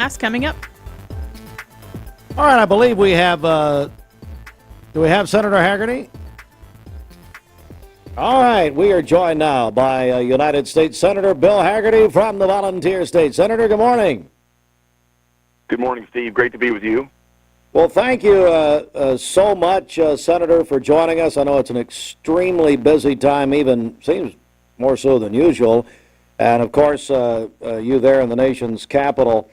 Coming up. All right, I believe we have, do we have Senator Hagerty? All right, we are joined now by United States Senator Bill Hagerty from the Volunteer State. Senator, good morning. Good morning, Steve. Great to be with you. Well, thank you so much, Senator, for joining us. I know it's an extremely busy time, even seems more so than usual. And, of course, you there in the nation's capital.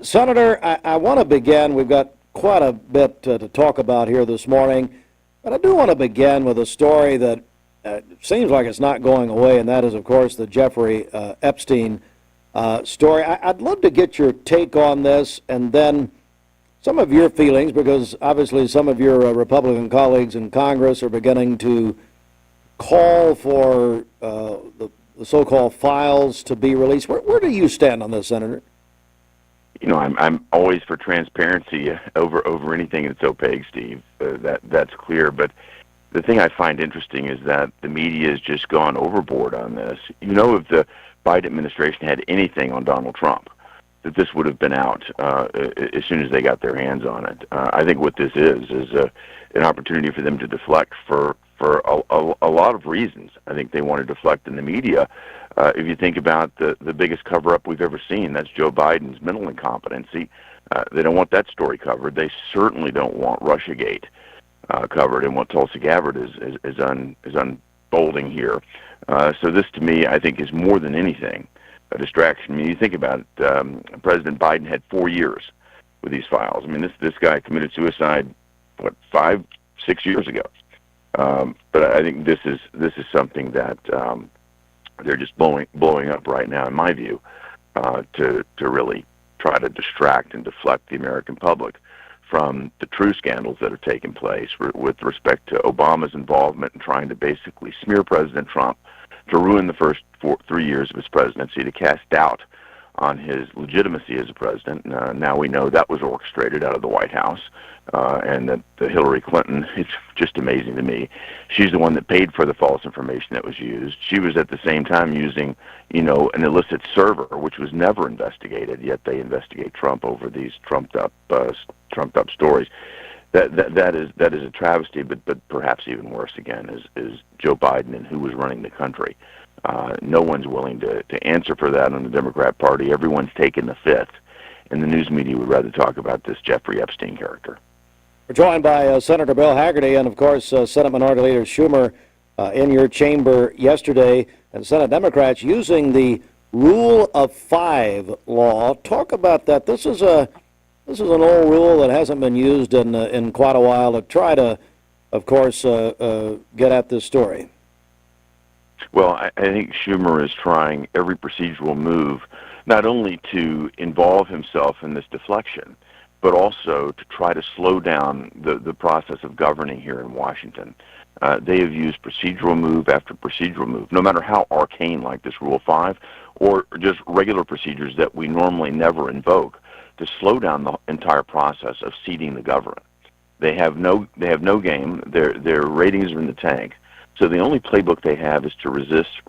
Senator, I want to begin. We've got quite a bit to talk about here this morning. But I do want to begin with a story that seems like it's not going away, and that is, of course, the Jeffrey Epstein story. I'd love to get your take on this and then some of your feelings, because obviously some of your Republican colleagues in Congress are beginning to call for the so-called files to be released. Where do you stand on this, Senator? You know, I'm always for transparency over anything that's opaque, Steve. That's clear. But the thing I find interesting is that the media has just gone overboard on this. You know, if the Biden administration had anything on Donald Trump, that this would have been out as soon as they got their hands on it. I think what this is an opportunity for them to deflect for a lot of reasons. I think they want to deflect in the media. If you think about the biggest cover-up we've ever seen, that's Joe Biden's mental incompetency. They don't want that story covered. They certainly don't want Russiagate covered, and what Tulsi Gabbard is unfolding here. So this, to me, I think is more than anything a distraction. I mean, you think about it, President Biden had 4 years with these files. I mean, this guy committed suicide, 5-6 years ago. But I think this is something that they're just blowing up right now, in my view, to really try to distract and deflect the American public from the true scandals that have taken place with respect to Obama's involvement in trying to basically smear President Trump, to ruin the first 3 years of his presidency, to cast doubt on his legitimacy as a president. Now we know that was orchestrated out of the White House, and that Hillary Clinton, it's just amazing to me. She's the one that paid for the false information that was used. She was at the same time using, an illicit server, which was never investigated, yet they investigate Trump over these trumped up stories. That is a travesty, but perhaps even worse again is Joe Biden and who was running the country. No one's willing to answer for that in the Democrat Party. Everyone's taken the fifth, and the news media would rather talk about this Jeffrey Epstein character. We're joined by Senator Bill Hagerty and, of course, Senate Minority Leader Schumer in your chamber yesterday, and Senate Democrats using the Rule of 5 law. Talk about that. This is an old rule that hasn't been used in quite a while to try to, of course, get at this story. Well, I think Schumer is trying every procedural move, not only to involve himself in this deflection, but also to try to slow down the process of governing here in Washington. They have used procedural move after procedural move, no matter how arcane like this Rule 5, or just regular procedures that we normally never invoke, to slow down the entire process of seating the government. They have no game. Their ratings are in the tank. So the only playbook they have is to resist.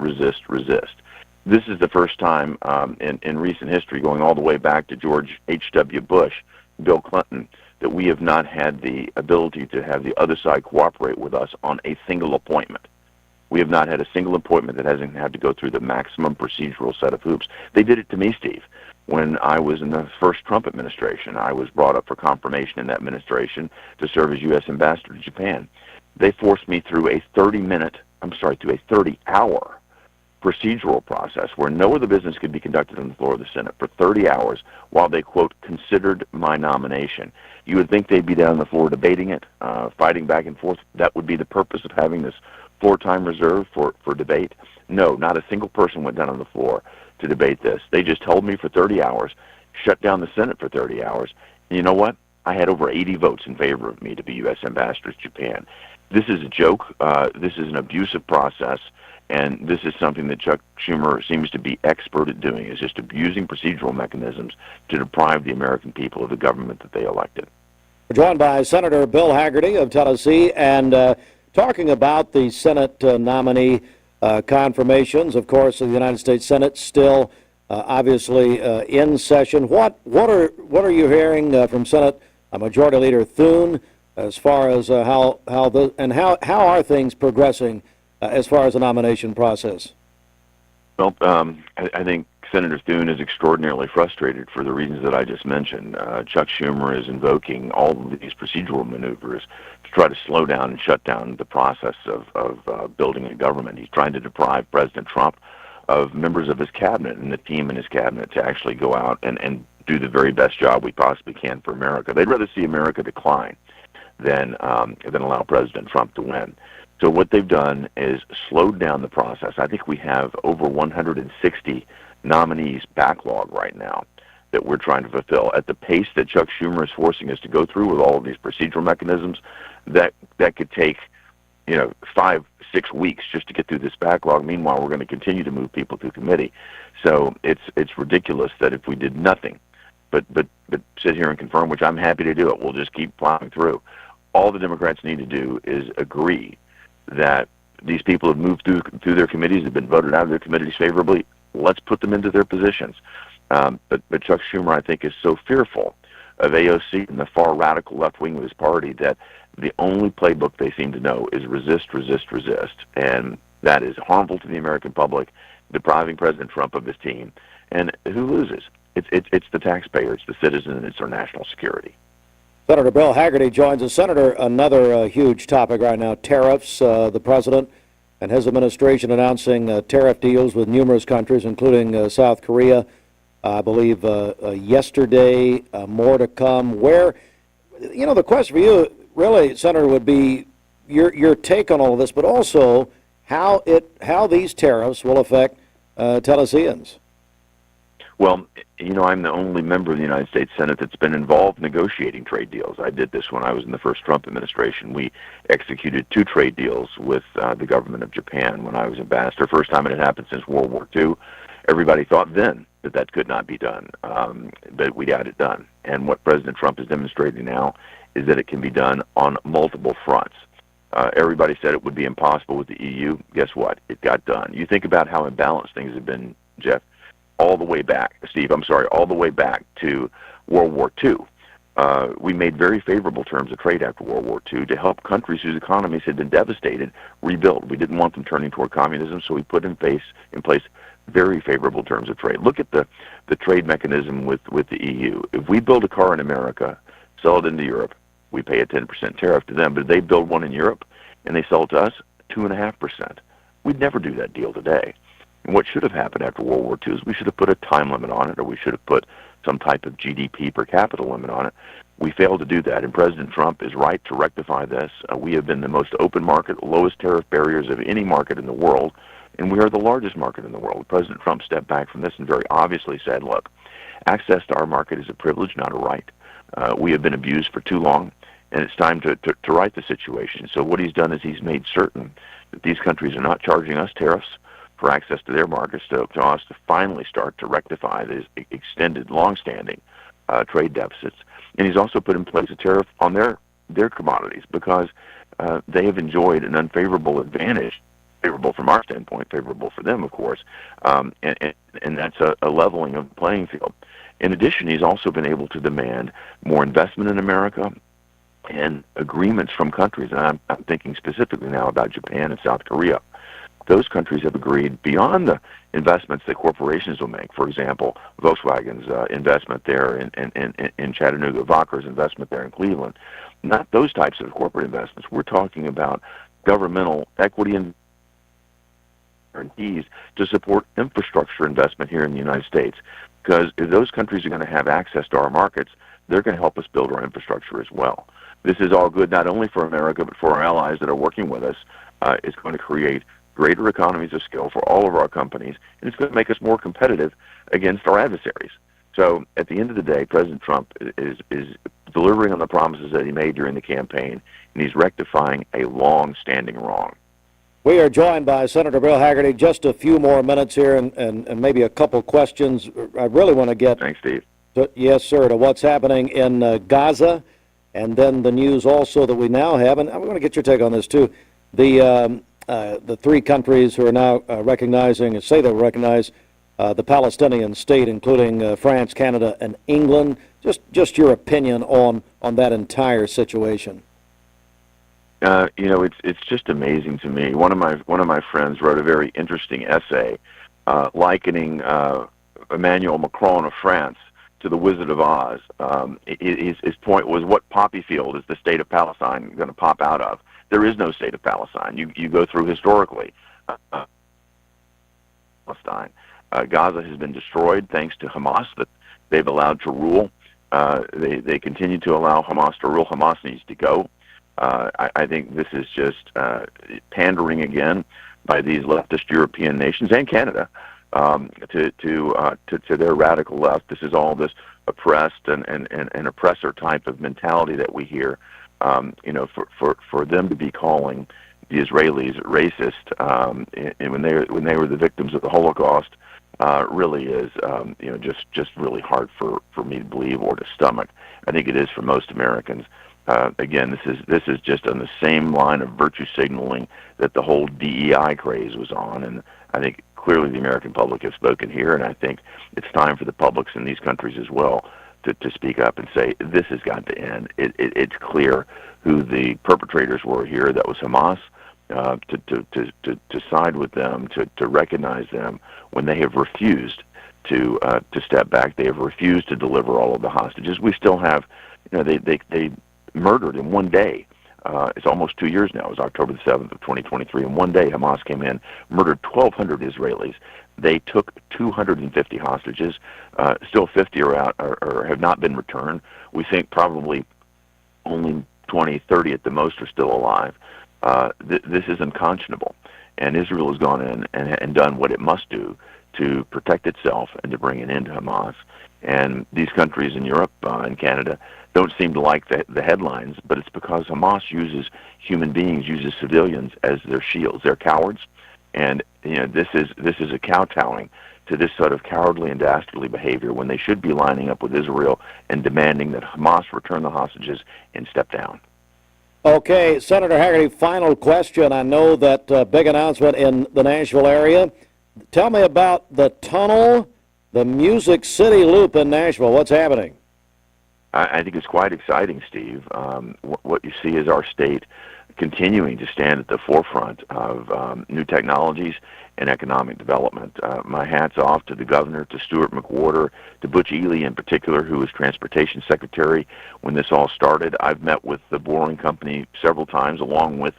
This is the first time in recent history, going all the way back to George H.W. Bush, Bill Clinton, that we have not had the ability to have the other side cooperate with us on a single appointment. We have not had a single appointment that hasn't had to go through the maximum procedural set of hoops. They did it to me, Steve. When I was in the first Trump administration, I was brought up for confirmation in that administration to serve as U.S. ambassador to Japan. They forced me through a 30-hour procedural process where no other business could be conducted on the floor of the Senate for 30 hours while they, quote, considered my nomination. You would think they'd be down on the floor debating it, fighting back and forth. That would be the purpose of having this floor time reserved for debate. No, not a single person went down on the floor to debate this. They just held me for 30 hours, shut down the Senate for 30 hours. And you know what? I had over 80 votes in favor of me to be U.S. ambassador to Japan. This is a joke. This is an abusive process, and this is something that Chuck Schumer seems to be expert at doing, is just abusing procedural mechanisms to deprive the American people of the government that they elected. We're joined by Senator Bill Hagerty of Tennessee, and talking about the Senate nominee confirmations. Of course, the United States Senate still obviously in session. What are you hearing from Senate Majority Leader Thune as far as how are things progressing as far as the nomination process? Well, I think Senator Thune is extraordinarily frustrated for the reasons that I just mentioned. Chuck Schumer is invoking all of these procedural maneuvers to try to slow down and shut down the process of building a government. He's trying to deprive President Trump of members of his cabinet and the team in his cabinet to actually go out and do the very best job we possibly can for America. They'd rather see America decline than allow President Trump to win. So what they've done is slowed down the process. I think we have over 160 nominees backlog right now that we're trying to fulfill. At the pace that Chuck Schumer is forcing us to go through with all of these procedural mechanisms, that could take 5-6 weeks just to get through this backlog. Meanwhile, we're going to continue to move people through committee. So it's ridiculous that if we did nothing but sit here and confirm, which I'm happy to do it, we'll just keep plowing through. All the Democrats need to do is agree that these people have moved through their committees, have been voted out of their committees favorably. Let's put them into their positions. But Chuck Schumer, I think, is so fearful of AOC and the far radical left wing of his party that the only playbook they seem to know is resist, resist, resist. And that is harmful to the American public, depriving President Trump of his team. And who loses? It's the taxpayer, it's the citizen, and it's our national security. Senator Bill Hagerty joins us. Senator, another huge topic right now, tariffs. The president and his administration announcing tariff deals with numerous countries, including South Korea, I believe yesterday, more to come. The question for you, really, Senator, would be your take on all of this, but also how these tariffs will affect Tennesseans. Well, I'm the only member of the United States Senate that's been involved negotiating trade deals. I did this when I was in the first Trump administration. We executed 2 trade deals with the government of Japan when I was ambassador. First time it had happened since World War II. Everybody thought then that could not be done, but we got it done. And what President Trump is demonstrating now is that it can be done on multiple fronts. Everybody said it would be impossible with the EU. Guess what? It got done. You think about how imbalanced things have been, Jeff, all the way back to World War II. We made very favorable terms of trade after World War II to help countries whose economies had been devastated rebuild. We didn't want them turning toward communism, so we put in place very favorable terms of trade. Look at the trade mechanism with the EU. If we build a car in America, sell it into Europe, we pay a 10% tariff to them, but if they build one in Europe and they sell it to us, 2.5%. We'd never do that deal today. And what should have happened after World War II is we should have put a time limit on it, or we should have put some type of GDP per capita limit on it. We failed to do that, and President Trump is right to rectify this. We have been the most open market, lowest tariff barriers of any market in the world, and we are the largest market in the world. President Trump stepped back from this and very obviously said, look, access to our market is a privilege, not a right. We have been abused for too long, and it's time to right the situation. So what he's done is he's made certain that these countries are not charging us tariffs for access to their markets, to us to finally start to rectify these extended, long-standing trade deficits. And he's also put in place a tariff on their commodities because they have enjoyed an unfavorable advantage, favorable from our standpoint, favorable for them, of course, and that's a leveling of the playing field. In addition, he's also been able to demand more investment in America and agreements from countries, and I'm thinking specifically now about Japan and South Korea. Those countries have agreed beyond the investments that corporations will make. For example, Volkswagen's investment there in Chattanooga, Wacker's investment there in Cleveland. Not those types of corporate investments. We're talking about governmental equity and guarantees to support infrastructure investment here in the United States. Because if those countries are going to have access to our markets, they're going to help us build our infrastructure as well. This is all good not only for America, but for our allies that are working with us. It's going to create greater economies of scale for all of our companies, and it's going to make us more competitive against our adversaries. So at the end of the day, President Trump is delivering on the promises that he made during the campaign, and he's rectifying a long-standing wrong. We are joined by Senator Bill Hagerty. Just a few more minutes here and maybe a couple questions. I really want to get... Thanks, Steve. Yes, sir, to what's happening in Gaza, and then the news also that we now have, and I'm going to get your take on this too, the 3 countries who are now recognizing, say they recognize the Palestinian state, including France, Canada, and England. Just your opinion on that entire situation. It's just amazing to me. One of my friends wrote a very interesting essay likening Emmanuel Macron of France to the Wizard of Oz. His point was, what poppy field is the state of Palestine going to pop out of? There is no state of Palestine. You go through historically. Palestine. Gaza has been destroyed thanks to Hamas that they've allowed to rule. They continue to allow Hamas to rule. Hamas needs to go. I think this is just pandering again by these leftist European nations and Canada to their radical left. This is all this oppressed and oppressor type of mentality that we hear. For them to be calling the Israelis racist and when they were the victims of the Holocaust really is just really hard for me to believe or to stomach. I think it is for most Americans. Again, this is just on the same line of virtue signaling that the whole DEI craze was on, and I think clearly the American public has spoken here, and I think it's time for the publics in these countries as well to speak up and say this has got to end. It's clear who the perpetrators were here. That was Hamas. To side with them, to recognize them when they have refused to step back. They have refused to deliver all of the hostages. We still have, they murdered in one day. It's almost 2 years now. It was October the 7th of 2023. In one day, Hamas came in, murdered 1,200 Israelis. They took 250 hostages. Still 50 are out or have not been returned. We think probably only 20, 30 at the most are still alive. This is unconscionable. And Israel has gone in and done what it must do to protect itself and to bring an end to Hamas. And these countries in Europe and Canada don't seem to like the headlines, but it's because Hamas uses human beings, uses civilians as their shields. They're cowards, and this is a kowtowing to this sort of cowardly and dastardly behavior when they should be lining up with Israel and demanding that Hamas return the hostages and step down. Okay, Senator Hagerty, final question. I know that big announcement in the Nashville area. Tell me about the tunnel, the Music City Loop in Nashville. What's happening? I think it's quite exciting, Steve. What you see is our state continuing to stand at the forefront of new technologies and economic development. My hat's off to the governor, to Stuart McWhorter, to Butch Ely in particular, who was transportation secretary when this all started. I've met with the Boring Company several times, along with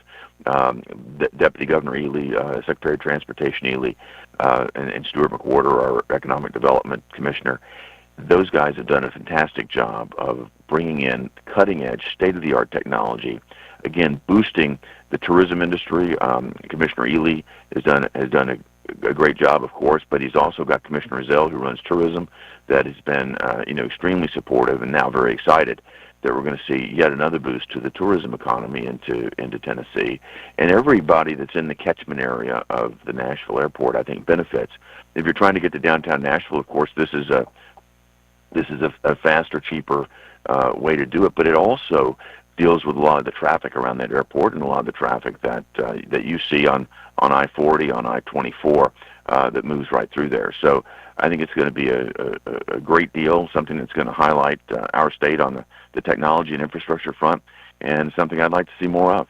Deputy Governor Ely, Secretary of Transportation Ely, and Stuart McWhorter, our Economic Development Commissioner. Those guys have done a fantastic job of bringing in cutting-edge, state-of-the-art technology. Again, boosting the tourism industry. Commissioner Ely has done a great job, of course, but he's also got Commissioner Zell, who runs tourism, that has been extremely supportive and now very excited that we're going to see yet another boost to the tourism economy into Tennessee. And everybody that's in the catchment area of the Nashville airport, I think, benefits. If you're trying to get to downtown Nashville, of course, this is a faster, cheaper way to do it, but it also deals with a lot of the traffic around that airport and a lot of the traffic that you see on I-40, on I-24 that moves right through there. So I think it's going to be a great deal, something that's going to highlight our state on the technology and infrastructure front, and something I'd like to see more of.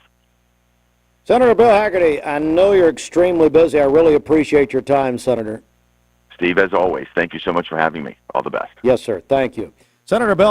Senator Bill Hagerty, I know you're extremely busy. I really appreciate your time, Senator. Steve, as always, thank you so much for having me. All the best. Yes, sir. Thank you. Senator Bill